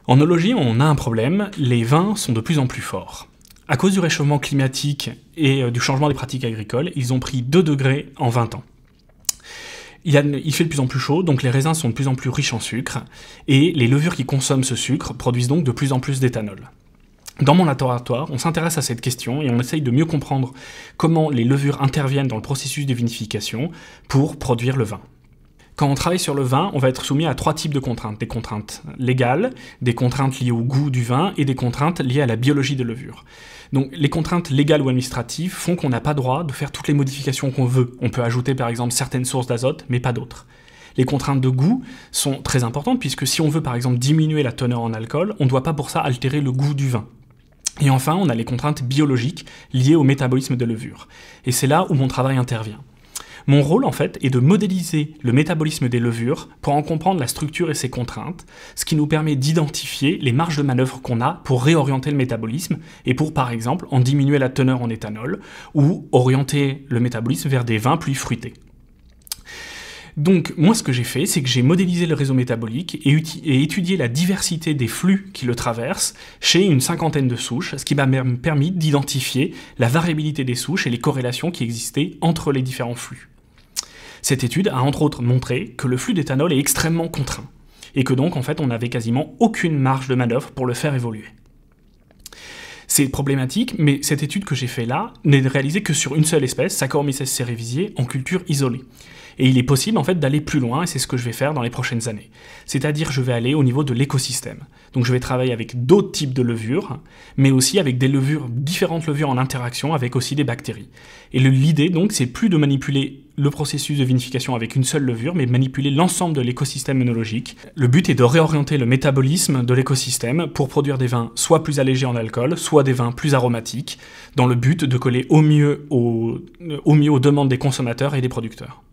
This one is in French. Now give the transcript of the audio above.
En œnologie, on a un problème, les vins sont de plus en plus forts. À cause du réchauffement climatique et du changement des pratiques agricoles, ils ont pris 2 degrés en 20 ans. Il fait de plus en plus chaud, donc les raisins sont de plus en plus riches en sucre, et les levures qui consomment ce sucre produisent donc de plus en plus d'éthanol. Dans mon laboratoire, on s'intéresse à cette question et on essaye de mieux comprendre comment les levures interviennent dans le processus de vinification pour produire le vin. Quand on travaille sur le vin, on va être soumis à 3 types de contraintes. Des contraintes légales, des contraintes liées au goût du vin et des contraintes liées à la biologie des levures. Donc les contraintes légales ou administratives font qu'on n'a pas droit de faire toutes les modifications qu'on veut. On peut ajouter par exemple certaines sources d'azote, mais pas d'autres. Les contraintes de goût sont très importantes puisque si on veut par exemple diminuer la teneur en alcool, on ne doit pas pour ça altérer le goût du vin. Et enfin, on a les contraintes biologiques liées au métabolisme des levures. Et c'est là où mon travail intervient. Mon rôle, en fait, est de modéliser le métabolisme des levures pour en comprendre la structure et ses contraintes, ce qui nous permet d'identifier les marges de manœuvre qu'on a pour réorienter le métabolisme et pour, par exemple, en diminuer la teneur en éthanol ou orienter le métabolisme vers des vins plus fruités. Donc, moi, ce que j'ai fait, c'est que j'ai modélisé le réseau métabolique et étudié la diversité des flux qui le traversent chez une 50aine de souches, ce qui m'a permis d'identifier la variabilité des souches et les corrélations qui existaient entre les différents flux. Cette étude a entre autres montré que le flux d'éthanol est extrêmement contraint, et que donc, en fait, on n'avait quasiment aucune marge de manœuvre pour le faire évoluer. C'est problématique, mais cette étude que j'ai faite là n'est réalisée que sur une seule espèce, Saccharomyces cerevisiae, en culture isolée. Et il est possible en fait d'aller plus loin, et c'est ce que je vais faire dans les prochaines années. C'est-à-dire je vais aller au niveau de l'écosystème. Donc je vais travailler avec d'autres types de levures, mais aussi avec des levures, différentes levures en interaction avec aussi des bactéries. Et l'idée donc c'est plus de manipuler le processus de vinification avec une seule levure, mais manipuler l'ensemble de l'écosystème œnologique. Le but est de réorienter le métabolisme de l'écosystème pour produire des vins soit plus allégés en alcool, soit des vins plus aromatiques, dans le but de coller au mieux aux demandes des consommateurs et des producteurs.